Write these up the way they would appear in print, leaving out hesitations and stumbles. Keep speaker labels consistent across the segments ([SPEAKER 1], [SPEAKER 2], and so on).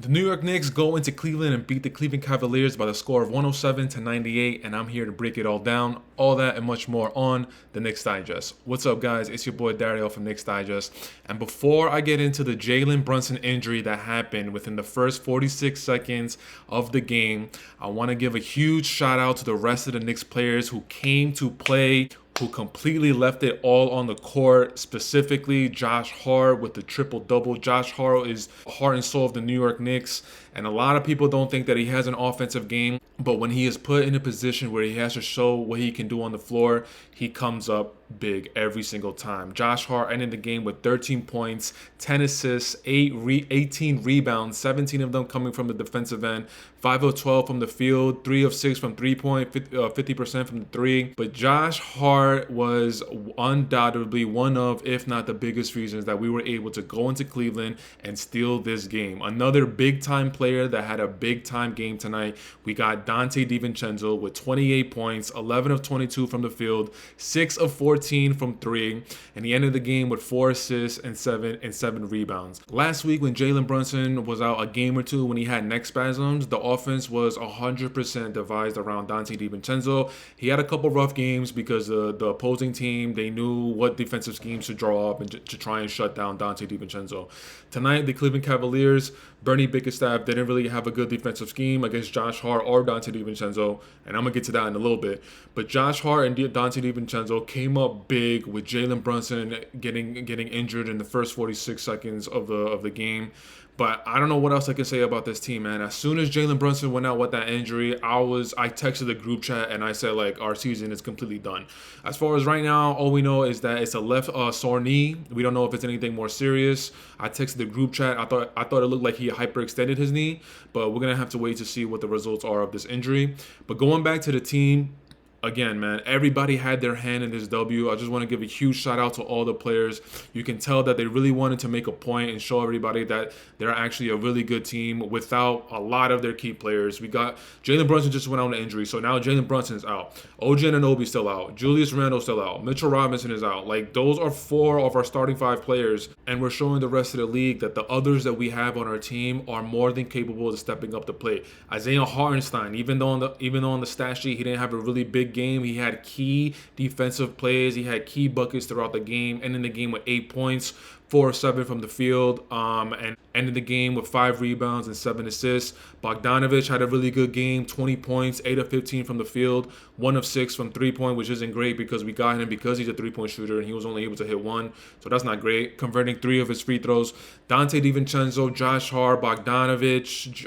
[SPEAKER 1] The New York Knicks go into Cleveland and beat the Cleveland Cavaliers by the score of 107-98, and I'm here to break it all down. All that and much more on the Knicks Digest. What's up, guys? It's your boy Dariel from Knicks Digest. And before I get into the Jalen Brunson injury that happened within the first 46 seconds of the game, I want to give a huge shout out to the rest of the Knicks players who came to play, who completely left it all on the court, specifically Josh Hart with the triple-double. Josh Hart is heart and soul of the New York Knicks, and a lot of people don't think that he has an offensive game, but when he is put in a position where he has to show what he can do on the floor, he comes up big every single time. Josh Hart ended the game with 13 points, 10 assists, 18 rebounds, 17 of them coming from the defensive end, 5 of 12 from the field, 3 of 6 from three-point, 50% from the three. But Josh Hart was undoubtedly one of, if not the biggest reasons that we were able to go into Cleveland and steal this game. Another big-time player that had a big-time game tonight. We got Donte DiVincenzo with 28 points, 11 of 22 from the field, 6 of 14 from three, and he ended the game with 4 assists and 7 rebounds. Last week when Jalen Brunson was out a game or two when he had neck spasms, the offense was 100% devised around Donte DiVincenzo. He had a couple rough games because the opposing team, they knew what defensive schemes to draw up and to try and shut down Donte DiVincenzo. Tonight, the Cleveland Cavaliers, Bernie Bickerstaff didn't really have a good defensive scheme against Josh Hart or Donte DiVincenzo, and I'm going to get to that in a little bit. But Josh Hart and Donte DiVincenzo came up big with Jalen Brunson getting injured in the first 46 seconds of the game. But I don't know what else I can say about this team, man. As soon as Jalen Brunson went out with that injury, I texted the group chat and I said, like, our season is completely done. As far as right now, all we know is that it's a left sore knee. We don't know if it's anything more serious. I texted the group chat. I thought it looked like he hyperextended his knee, but we're gonna have to wait to see what the results are of this injury. But going back to the team, again, man, everybody had their hand in this W. I just want to give a huge shout out to all the players. You can tell that they really wanted to make a point and show everybody that they're actually a really good team without a lot of their key players. We got Jalen Brunson just went out on an injury, so now Jalen Brunson is out. OG Anunoby still out. Julius Randle still out. Mitchell Robinson is out. Like, those are 4 of our starting 5 players, and we're showing the rest of the league that the others that we have on our team are more than capable of stepping up to play. Isaiah Hartenstein, even though on the stat sheet he didn't have a really big game, he had key defensive plays, he had key buckets throughout the game, ending the game with 8 points, 4 of 7 from the field, and ended the game with 5 rebounds and 7 assists. Bogdanovich had a really good game, 20 points, 8 of 15 from the field, 1 of 6 from three-point, which isn't great because we got him because he's a three-point shooter and he was only able to hit 1, so that's not great. Converting 3 of his free throws. Donte DiVincenzo, Josh Hart, Bogdanovich,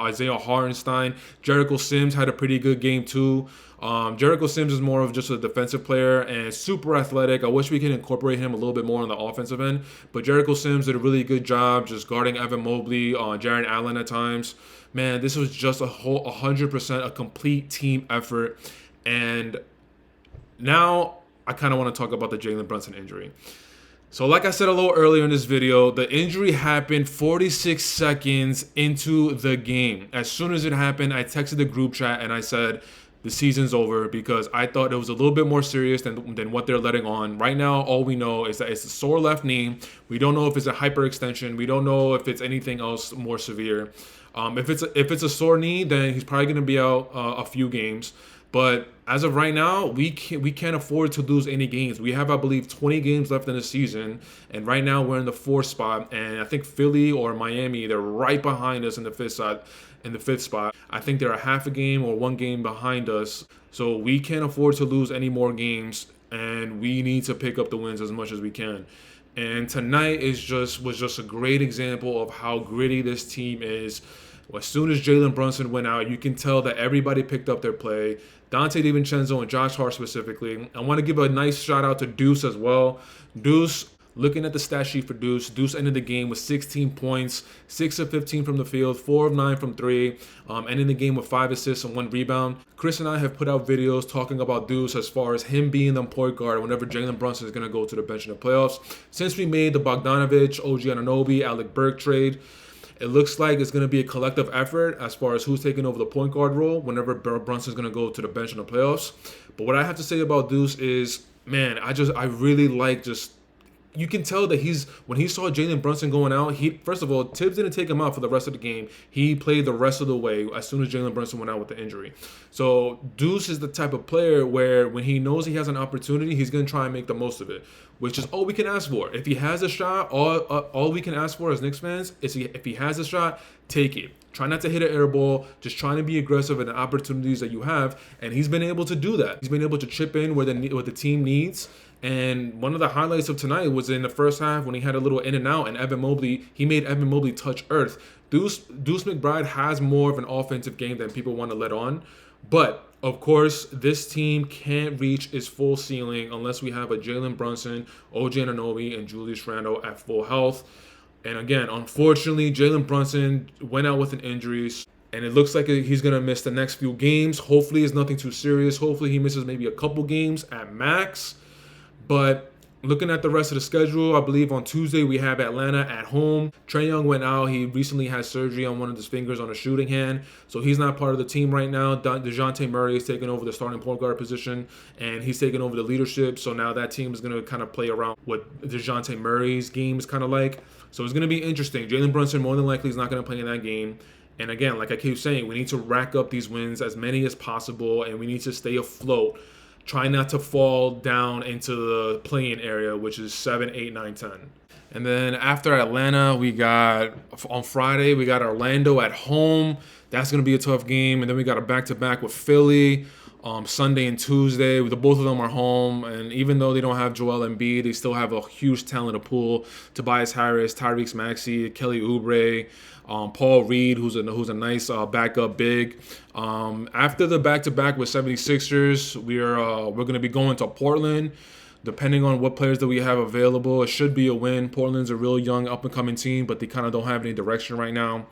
[SPEAKER 1] Isaiah Hartenstein, Jericho Sims had a pretty good game too. Jericho Sims is more of just a defensive player and super athletic. I wish we could incorporate him a little bit more on the offensive end, but Jericho Sims did a really good job just guarding Evan Mobley, Jarrett Allen at times. Man, this was just a whole 100% a complete team effort. And now I kind of want to talk about the Jalen Brunson injury. So like I said a little earlier in this video, the injury happened 46 seconds into the game. As soon as it happened, I texted the group chat and I said, the season's over, because I thought it was a little bit more serious than what they're letting on. Right now, all we know is that it's a sore left knee. We don't know if it's a hyperextension. We don't know if it's anything else more severe. If it's a sore knee, then he's probably going to be out a few games. But as of right now, we can't afford to lose any games. We have, I believe, 20 games left in the season, and right now we're in the 4th spot. And I think Philly or Miami, they're right behind us in the 5th spot. I think they're a half a game or 1 game behind us. So we can't afford to lose any more games, and we need to pick up the wins as much as we can. And tonight was just a great example of how gritty this team is. As soon as Jalen Brunson went out, you can tell that everybody picked up their play. Donte DiVincenzo and Josh Hart specifically. I want to give a nice shout out to Deuce as well. Deuce, looking at the stat sheet for Deuce ended the game with 16 points, 6 of 15 from the field, 4 of 9 from 3, ending the game with 5 assists and 1 rebound. Chris and I have put out videos talking about Deuce as far as him being the point guard whenever Jalen Brunson is going to go to the bench in the playoffs. Since we made the Bogdanovich, OG Anunoby, Alec Burke trade, it looks like it's going to be a collective effort as far as who's taking over the point guard role whenever Brunson's going to go to the bench in the playoffs. But what I have to say about Deuce is, man, I really like just you can tell that when he saw Jalen Brunson going out, first of all, Tibbs didn't take him out for the rest of the game. He played the rest of the way as soon as Jalen Brunson went out with the injury. So Deuce is the type of player where when he knows he has an opportunity, he's going to try and make the most of it, which is all we can ask for. If he has a shot, all we can ask for as Knicks fans is if he has a shot, take it. Try not to hit an air ball. Just trying to be aggressive in the opportunities that you have, and he's been able to do that. He's been able to chip in where the team needs. And one of the highlights of tonight was in the first half when he had a little in and out, and he made Evan Mobley touch earth. Deuce McBride has more of an offensive game than people want to let on. But, of course, this team can't reach its full ceiling unless we have a Jalen Brunson, OG Anunoby, and Julius Randle at full health. And again, unfortunately, Jalen Brunson went out with an injury, and it looks like he's going to miss the next few games. Hopefully it's nothing too serious. Hopefully he misses maybe a couple games at max. But looking at the rest of the schedule, I believe on Tuesday we have Atlanta at home. Trae Young went out. He recently had surgery on one of his fingers on a shooting hand, so he's not part of the team right now. DeJounte Murray is taking over the starting point guard position, and he's taking over the leadership. So now that team is going to kind of play around what DeJounte Murray's game is kind of like. So it's going to be interesting. Jalen Brunson more than likely is not going to play in that game. And again, like I keep saying, we need to rack up these wins, as many as possible, and we need to stay afloat. Try not to fall down into the play-in area, which is 7, 8, 9, 10. And then after Atlanta, on Friday, we got Orlando at home. That's going to be a tough game. And then we got a back-to-back with Philly. Sunday and Tuesday, both of them are home, and even though they don't have Joel Embiid, they still have a huge talent pool. Tobias Harris, Tyrese Maxey, Kelly Oubre, Paul Reed, who's a nice backup big. After the back-to-back with 76ers, we're going to be going to Portland. Depending on what players that we have available, it should be a win. Portland's a real young, up-and-coming team, but they kind of don't have any direction right now.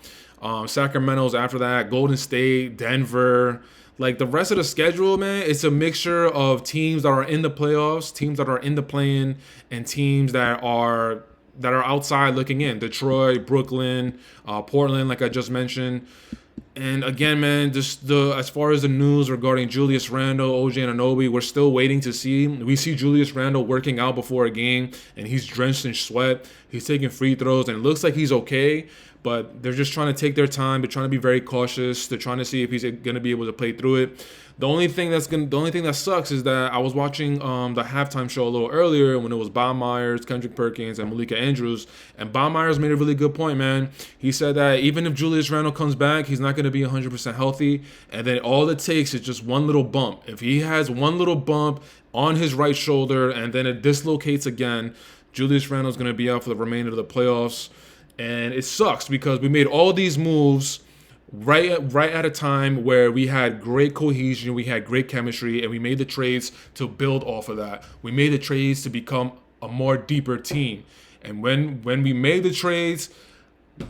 [SPEAKER 1] Sacramento's after that, Golden State, Denver. Like the rest of the schedule, man, it's a mixture of teams that are in the playoffs, teams that are in the play-in, and teams that are outside looking in. Detroit, Brooklyn, Portland, like I just mentioned. And again, man, just as far as the news regarding Julius Randle, OG Anunoby, we're still waiting to see. We see Julius Randle working out before a game, and he's drenched in sweat. He's taking free throws, and it looks like he's okay. But they're just trying to take their time. They're trying to be very cautious. They're trying to see if he's going to be able to play through it. The only thing that sucks is that I was watching the halftime show a little earlier when it was Bob Myers, Kendrick Perkins, and Malika Andrews. And Bob Myers made a really good point, man. He said that even if Julius Randle comes back, he's not going to be 100% healthy. And then all it takes is just one little bump. If he has one little bump on his right shoulder and then it dislocates again, Julius Randle's going to be out for the remainder of the playoffs. And it sucks because we made all these moves right at a time where we had great cohesion, we had great chemistry, and we made the trades to build off of that. We made the trades to become a more deeper team. And when we made the trades,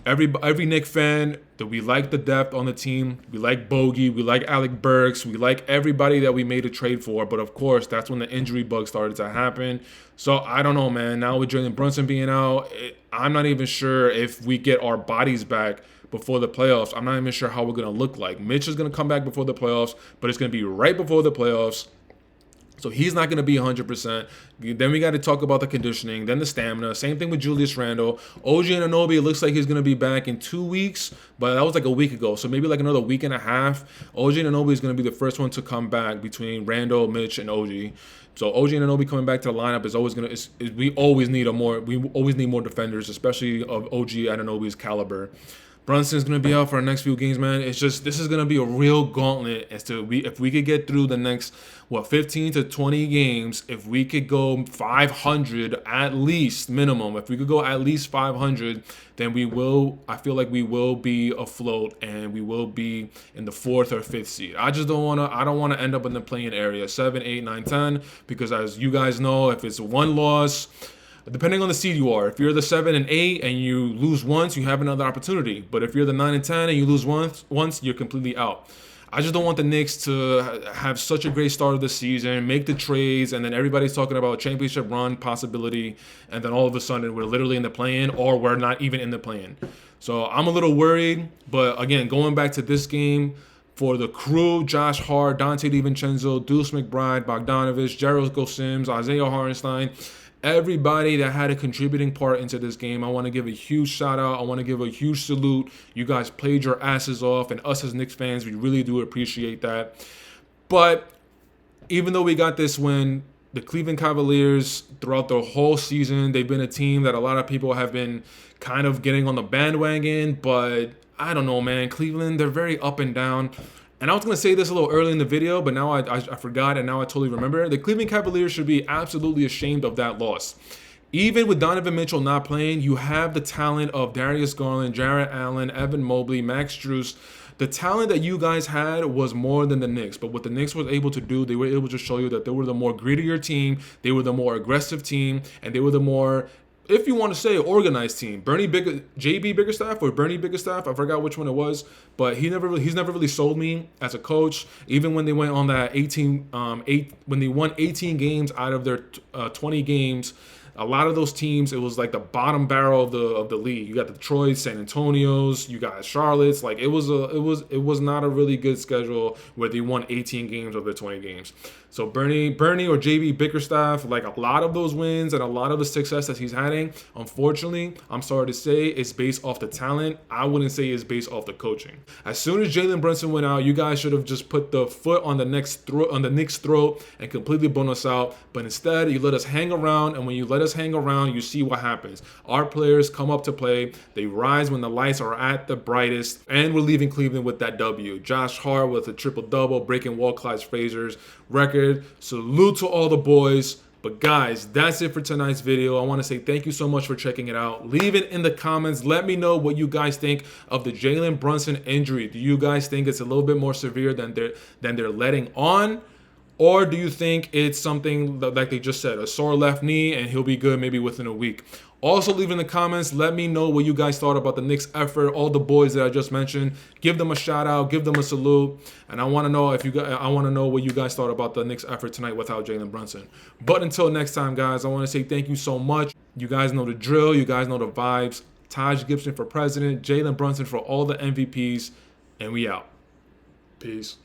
[SPEAKER 1] every Knicks fan, that we like the depth on the team. We like Bogey. We like Alec Burks. We like everybody that we made a trade for. But, of course, that's when the injury bug started to happen. So, I don't know, man. Now with Jalen Brunson being out, I'm not even sure if we get our bodies back before the playoffs. I'm not even sure how we're going to look like. Mitch is going to come back before the playoffs, but it's going to be right before the playoffs. So he's not going to be 100%. Then we got to talk about the conditioning, then the stamina. Same thing with Julius Randle. OG Anunoby, it looks like he's going to be back in 2 weeks, but that was like a week ago. So maybe like another week and a half. OG Anunoby is going to be the first one to come back between Randle, Mitch, and OG. So OG Anunoby coming back to the lineup is always going to. We always need more defenders, especially of OG Anunoby's caliber. Brunson's going to be out for our next few games, man. It's just, this is going to be a real gauntlet as to if we could get through the next, 15 to 20 games, if we could go 500 at least minimum, if we could go at least 500, then I feel like we will be afloat and we will be in the 4th or 5th seed. I don't want to end up in the play-in area, 7, 8, 9, 10, because as you guys know, if it's one loss, depending on the seed you are, if you're the 7 and 8 and you lose once, you have another opportunity. But if you're the 9 and 10 and you lose once, you're completely out. I just don't want the Knicks to have such a great start of the season, make the trades, and then everybody's talking about a championship run possibility, and then all of a sudden we're literally in the play-in or we're not even in the play-in. So I'm a little worried, but again, going back to this game, for the crew, Josh Hart, Dante DiVincenzo, Deuce McBride, Bogdanovich, Jericho Sims, Isaiah Hartenstein, everybody that had a contributing part into this game. I want to give a huge shout out. I want to give a huge salute. You guys played your asses off, and us as Knicks fans, we really do appreciate that. But even though we got this win, the Cleveland Cavaliers, throughout the whole season, they've been a team that a lot of people have been kind of getting on the bandwagon. But I don't know, man. Cleveland, they're very up and down. And I was going to say this a little early in the video, but now I forgot, and now I totally remember. The Cleveland Cavaliers should be absolutely ashamed of that loss. Even with Donovan Mitchell not playing, you have the talent of Darius Garland, Jarrett Allen, Evan Mobley, Max Strus. The talent that you guys had was more than the Knicks. But what the Knicks was able to do, they were able to show you that they were the more grittier team, they were the more aggressive team, and they were the more, if you want to say, organized team. JB Bickerstaff or Bernie Bickerstaff, I forgot which one it was, but he's never really sold me as a coach. Even when they went on that when they won 18 games out of their 20 games. A lot of those teams, it was like the bottom barrel of the league. You got the Detroit, San Antonios, you got Charlotte's. Like it was not a really good schedule where they won 18 games of their 20 games. So Bernie or JB Bickerstaff, like a lot of those wins and a lot of the success that he's having, unfortunately, I'm sorry to say, it's based off the talent. I wouldn't say it's based off the coaching. As soon as Jalen Brunson went out, you guys should have just put the foot on the Knicks' throat and completely blown us out. But instead, you let us hang around, and when you let us hang around, you see what happens. Our players come up to play. They rise when the lights are at the brightest, and we're leaving Cleveland with that W. Josh Hart with a triple-double, breaking Walt Clyde Frazier's record. Salute to all the boys. But guys, that's it for tonight's video. I want to say thank you so much for checking it out. Leave it in the comments. Let me know what you guys think of the Jalen Brunson injury. Do you guys think it's a little bit more severe than they're letting on? Or do you think it's something like they just said, a sore left knee, and he'll be good maybe within a week? Also, leave in the comments. Let me know what you guys thought about the Knicks' effort. All the boys that I just mentioned, give them a shout out, give them a salute, and I want to know what you guys thought about the Knicks' effort tonight without Jalen Brunson. But until next time, guys, I want to say thank you so much. You guys know the drill. You guys know the vibes. Taj Gibson for president, Jalen Brunson for all the MVPs, and we out. Peace.